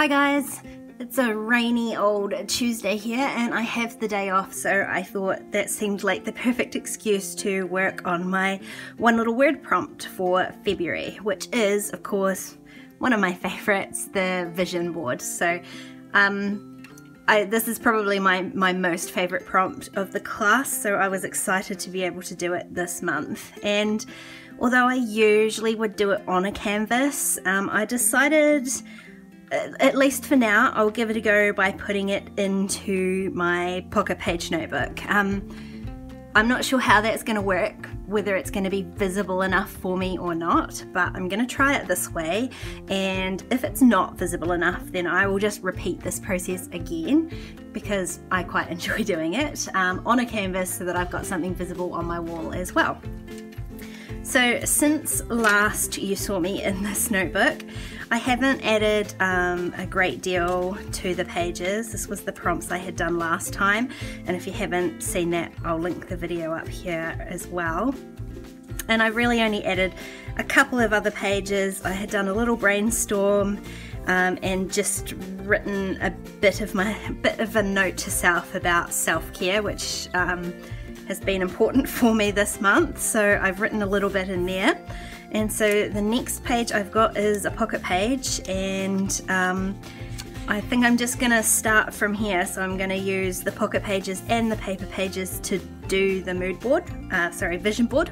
Hi guys, it's a rainy old Tuesday here and I have the day off, so I thought that seemed like the perfect excuse to work on my one little word prompt for February, which is of course one of my favorites, the vision board. So this is probably my most favorite prompt of the class, so I was excited to be able to do it this month. And although I usually would do it on a canvas, I decided, at least for now, I'll give it a go by putting it into my pocket page notebook. I'm not sure how that's going to work, whether it's going to be visible enough for me or not, but I'm going to try it this way, and if it's not visible enough, then I will just repeat this process again, because I quite enjoy doing it on a canvas so that I've got something visible on my wall as well. So since last you saw me in this notebook, I haven't added a great deal to the pages. This was the prompts I had done last time, and if you haven't seen that, I'll link the video up here as well. And I really only added a couple of other pages. I had done a little brainstorm and just written a bit of a note to self about self-care, which has been important for me this month, so I've written a little bit in there. And so the next page I've got is a pocket page, and I think I'm just gonna start from here. So I'm gonna use the pocket pages and the paper pages to do the mood board, vision board.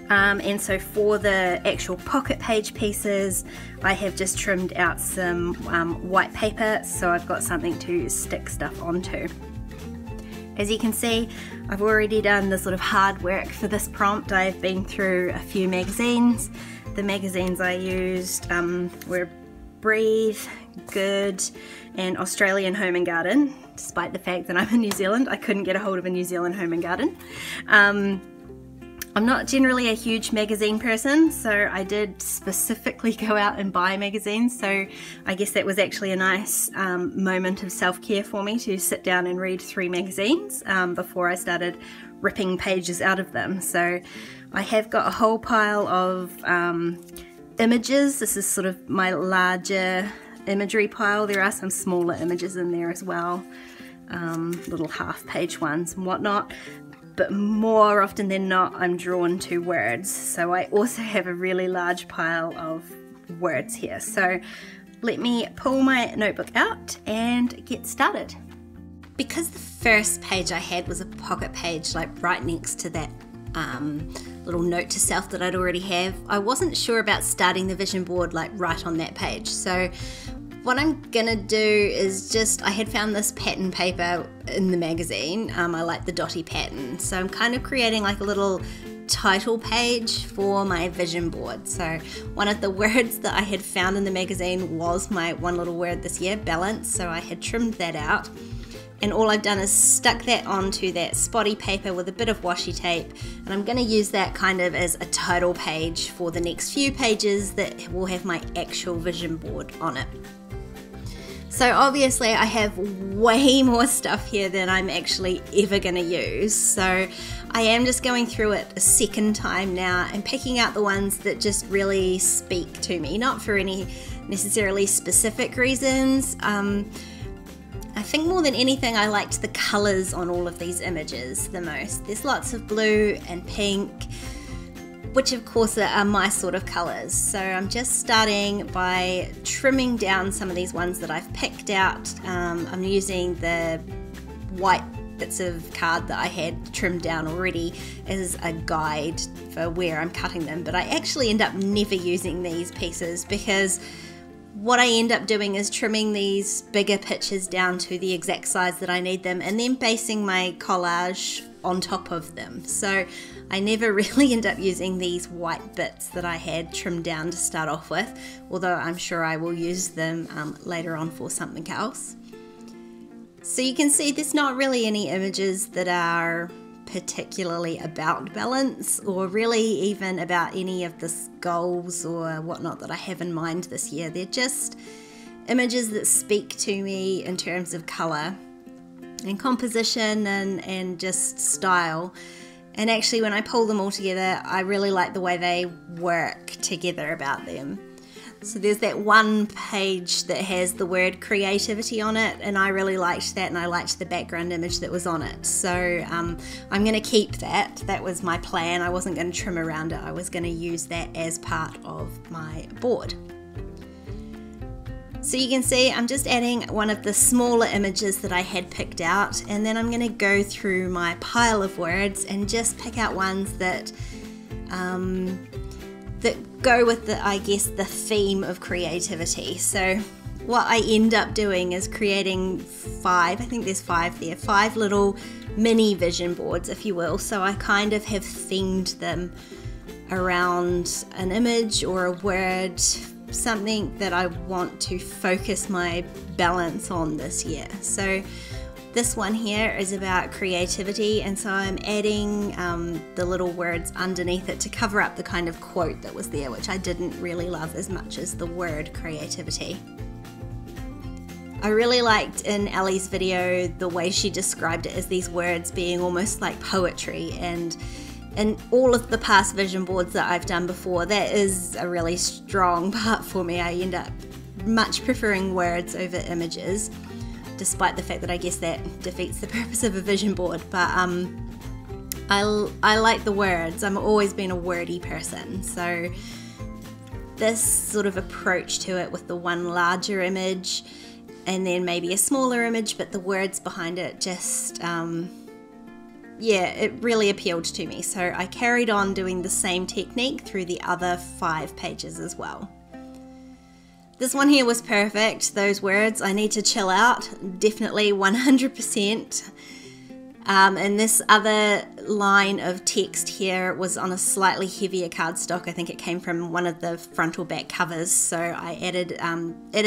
And so for the actual pocket page pieces, I have just trimmed out some white paper, so I've got something to stick stuff onto. As you can see, I've already done the sort of hard work for this prompt. I've been through a few magazines. The magazines I used were Breathe, Good, and Australian Home and Garden. Despite the fact that I'm in New Zealand, I couldn't get a hold of a New Zealand Home and Garden. I'm not generally a huge magazine person, so I did specifically go out and buy magazines, so I guess that was actually a nice moment of self-care for me, to sit down and read 3 magazines before I started ripping pages out of them. So I have got a whole pile of images. This is sort of my larger imagery pile. There are some smaller images in there as well, little half-page ones and whatnot. But more often than not, I'm drawn to words. So I also have a really large pile of words here. So let me pull my notebook out and get started. Because the first page I had was a pocket page, like right next to that little note to self that I'd already have, I wasn't sure about starting the vision board like right on that page. So what I'm gonna do is I had found this pattern paper in the magazine. I like the dotty pattern, so I'm kind of creating like a little title page for my vision board. So one of the words that I had found in the magazine was my one little word this year, balance, so I had trimmed that out. And all I've done is stuck that onto that spotty paper with a bit of washi tape, and I'm going to use that kind of as a title page for the next few pages that will have my actual vision board on it. So obviously I have way more stuff here than I'm actually ever going to use, so I am just going through it a second time now and picking out the ones that just really speak to me, not for any necessarily specific reasons. I think more than anything I liked the colours on all of these images the most. There's lots of blue and pink, which of course are my sort of colours. So I'm just starting by trimming down some of these ones that I've picked out. I'm using the white bits of card that I had trimmed down already as a guide for where I'm cutting them, but I actually end up never using these pieces, because what I end up doing is trimming these bigger pictures down to the exact size that I need them, and then basing my collage on top of them. So I never really end up using these white bits that I had trimmed down to start off with, although I'm sure I will use them later on for something else. So you can see there's not really any images that are particularly about balance, or really even about any of the goals or whatnot that I have in mind this year. They're just images that speak to me in terms of colour and composition and just style. And actually when I pull them all together, I really like the way they work together about them. So there's that one page that has the word creativity on it, and I really liked that, and I liked the background image that was on it. So I'm going to keep that. That was my plan. I wasn't going to trim around it. I was going to use that as part of my board. So you can see I'm just adding one of the smaller images that I had picked out, and then I'm going to go through my pile of words and just pick out ones that that go with the, I guess, the theme of creativity. So what I end up doing is creating 5, I think there's 5 there, 5 little mini vision boards, if you will. So I kind of have themed them around an image or a word, something that I want to focus my balance on this year. So this one here is about creativity, and so I'm adding the little words underneath it to cover up the kind of quote that was there, which I didn't really love as much as the word creativity. I really liked in Ellie's video the way she described it as these words being almost like poetry, and in all of the past vision boards that I've done before, that is a really strong part for me. I end up much preferring words over images, despite the fact that I guess that defeats the purpose of a vision board. But I like the words. I've always been a wordy person, so this sort of approach to it with the one larger image and then maybe a smaller image, but the words behind it just yeah, it really appealed to me. So I carried on doing the same technique through the other 5 pages as well. This one here was perfect. Those words, I need to chill out, definitely 100%. And this other line of text here was on a slightly heavier cardstock. I think it came from one of the front or back covers. So I added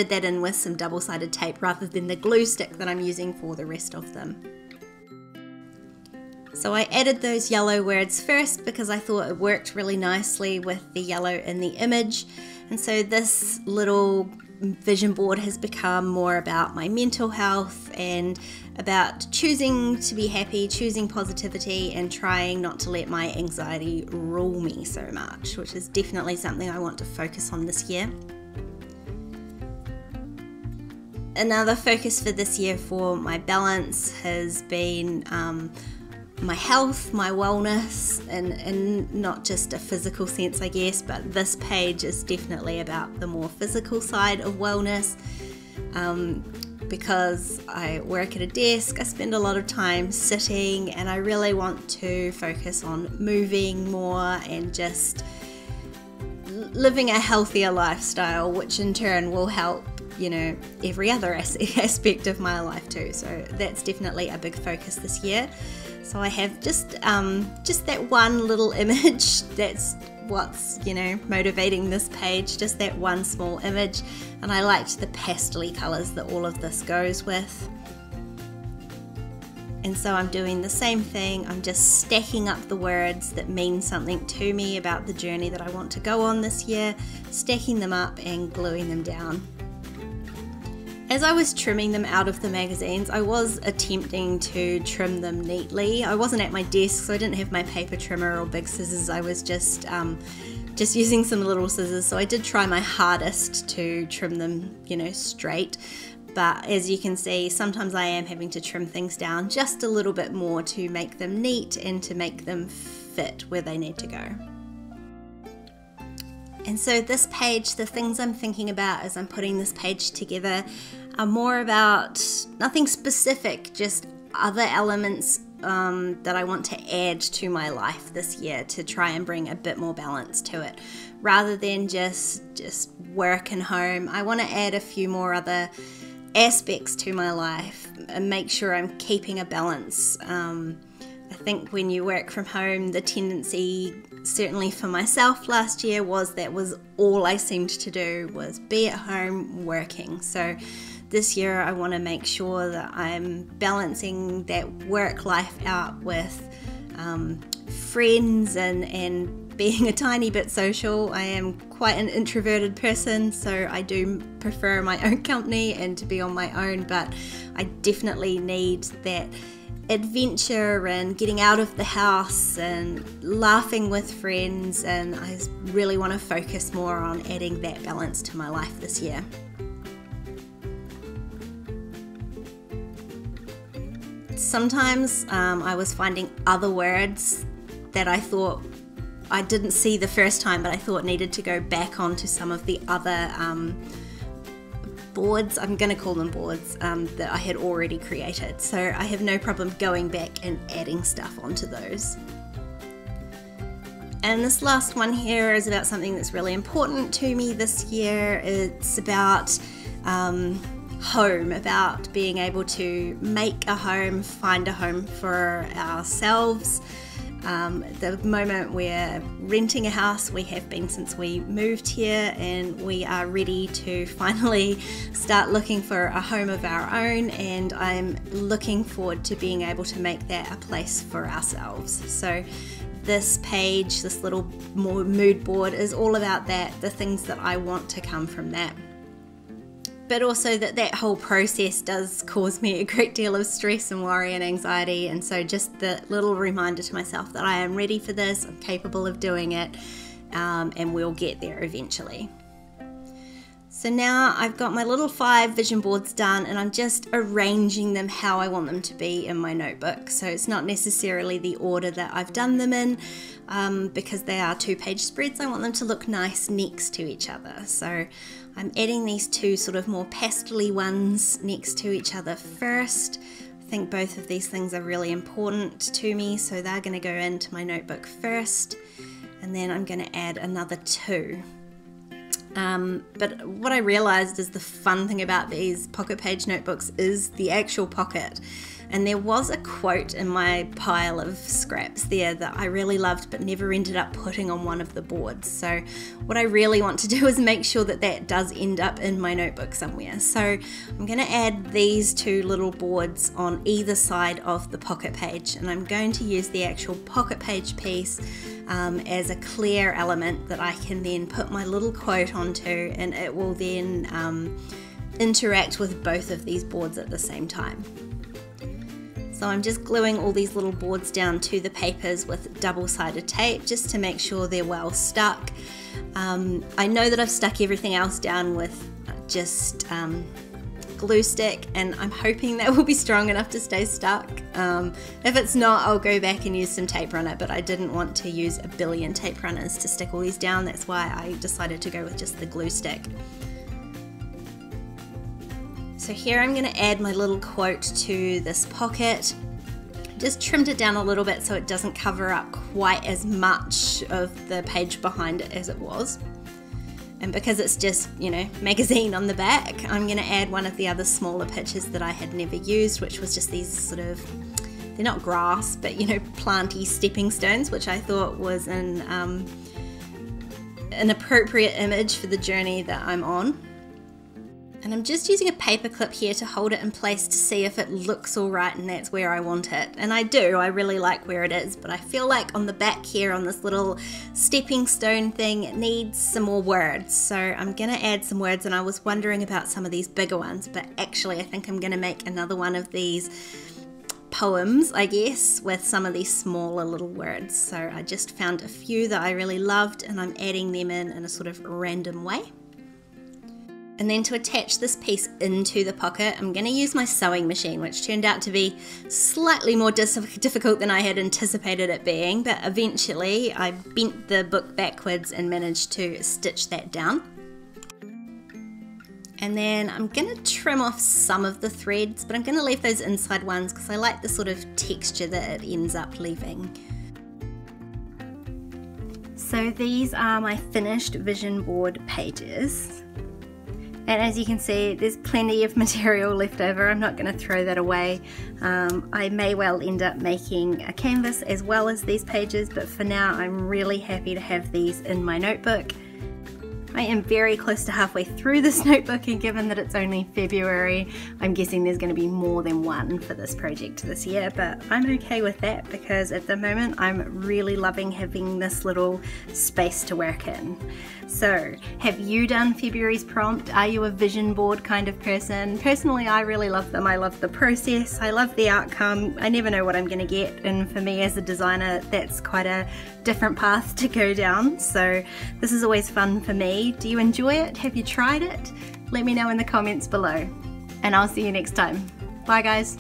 that in with some double-sided tape rather than the glue stick that I'm using for the rest of them. So I added those yellow words first because I thought it worked really nicely with the yellow in the image. And so this little vision board has become more about my mental health and about choosing to be happy, choosing positivity, and trying not to let my anxiety rule me so much, which is definitely something I want to focus on this year. Another focus for this year for my balance has been my health, my wellness, and not just a physical sense, I guess, but this page is definitely about the more physical side of wellness. Because I work at a desk, I spend a lot of time sitting, and I really want to focus on moving more and just living a healthier lifestyle, which in turn will help, you know, every other aspect of my life too. So that's definitely a big focus this year. So I have just that one little image. That's what's, you know, motivating this page, just that one small image. And I liked the pastel-y colours that all of this goes with. And so I'm doing the same thing. I'm just stacking up the words that mean something to me about the journey that I want to go on this year, stacking them up and gluing them down. As I was trimming them out of the magazines, I was attempting to trim them neatly. I wasn't at my desk, so I didn't have my paper trimmer or big scissors. I was just using some little scissors. So I did try my hardest to trim them, you know, straight. But as you can see, sometimes I am having to trim things down just a little bit more to make them neat and to make them fit where they need to go. And so this page, the things I'm thinking about as I'm putting this page together are more about nothing specific, just other elements that I want to add to my life this year to try and bring a bit more balance to it. Rather than just work and home, I want to add a few more other aspects to my life and make sure I'm keeping a balance. I think when you work from home, the tendency, certainly for myself last year, was that was all I seemed to do, was be at home working. So this year I want to make sure that I'm balancing that work life out with friends and being a tiny bit social. I am quite an introverted person, so I do prefer my own company and to be on my own, but I definitely need that adventure and getting out of the house and laughing with friends, and I really want to focus more on adding that balance to my life this year. Sometimes I was finding other words that I thought I didn't see the first time, but I thought needed to go back onto some of the other boards, I'm going to call them boards, that I had already created. So I have no problem going back and adding stuff onto those. And this last one here is about something that's really important to me this year. It's about home, about being able to make a home, find a home for ourselves. The moment we're renting a house, we have been since we moved here, and we are ready to finally start looking for a home of our own, and I'm looking forward to being able to make that a place for ourselves. So this page, this little mood board, is all about that, the things that I want to come from that. But also that whole process does cause me a great deal of stress and worry and anxiety, and so just the little reminder to myself that I am ready for this, I'm capable of doing it, and we'll get there eventually. So now I've got my little 5 vision boards done, and I'm just arranging them how I want them to be in my notebook. So it's not necessarily the order that I've done them in, because they are 2-page spreads. I want them to look nice next to each other. So I'm adding these 2 sort of more pastel-y ones next to each other first. I think both of these things are really important to me, so they're going to go into my notebook first, and then I'm going to add another 2. But what I realized is the fun thing about these pocket page notebooks is the actual pocket. And there was a quote in my pile of scraps there that I really loved but never ended up putting on one of the boards. So what I really want to do is make sure that that does end up in my notebook somewhere. So I'm going to add these 2 little boards on either side of the pocket page, and I'm going to use the actual pocket page piece as a clear element that I can then put my little quote onto, and it will then interact with both of these boards at the same time. So I'm just gluing all these little boards down to the papers with double-sided tape just to make sure they're well stuck. I know that I've stuck everything else down with just glue stick, and I'm hoping that will be strong enough to stay stuck. If it's not, I'll go back and use some tape runner, but I didn't want to use a billion tape runners to stick all these down. That's why I decided to go with just the glue stick. So here I'm going to add my little quote to this pocket. Just trimmed it down a little bit so it doesn't cover up quite as much of the page behind it as it was. And because it's just, you know, magazine on the back, I'm going to add one of the other smaller pictures that I had never used, which was just these sort of, they're not grass, but, you know, planty stepping stones, which I thought was an appropriate image for the journey that I'm on. And I'm just using a paper clip here to hold it in place to see if it looks all right and that's where I want it. And I do, I really like where it is, but I feel like on the back here on this little stepping stone thing, it needs some more words. So I'm gonna add some words, and I was wondering about some of these bigger ones, but actually I think I'm gonna make another one of these poems, I guess, with some of these smaller little words. So I just found a few that I really loved, and I'm adding them in a sort of random way. And then to attach this piece into the pocket, I'm going to use my sewing machine, which turned out to be slightly more difficult than I had anticipated it being, but eventually I bent the book backwards and managed to stitch that down. And then I'm going to trim off some of the threads, but I'm going to leave those inside ones because I like the sort of texture that it ends up leaving. So these are my finished vision board pages. And as you can see, there's plenty of material left over. I'm not going to throw that away. I may well end up making a canvas as well as these pages, but for now I'm really happy to have these in my notebook. I am very close to halfway through this notebook, and given that it's only February, I'm guessing there's going to be more than one for this project this year, but I'm okay with that because at the moment I'm really loving having this little space to work in. So, have you done February's prompt? Are you a vision board kind of person? Personally, I really love them. I love the process, I love the outcome. I never know what I'm going to get, and for me as a designer, that's quite a different path to go down. So this is always fun for me. Do you enjoy it? Have you tried it? Let me know in the comments below, and I'll see you next time. Bye guys.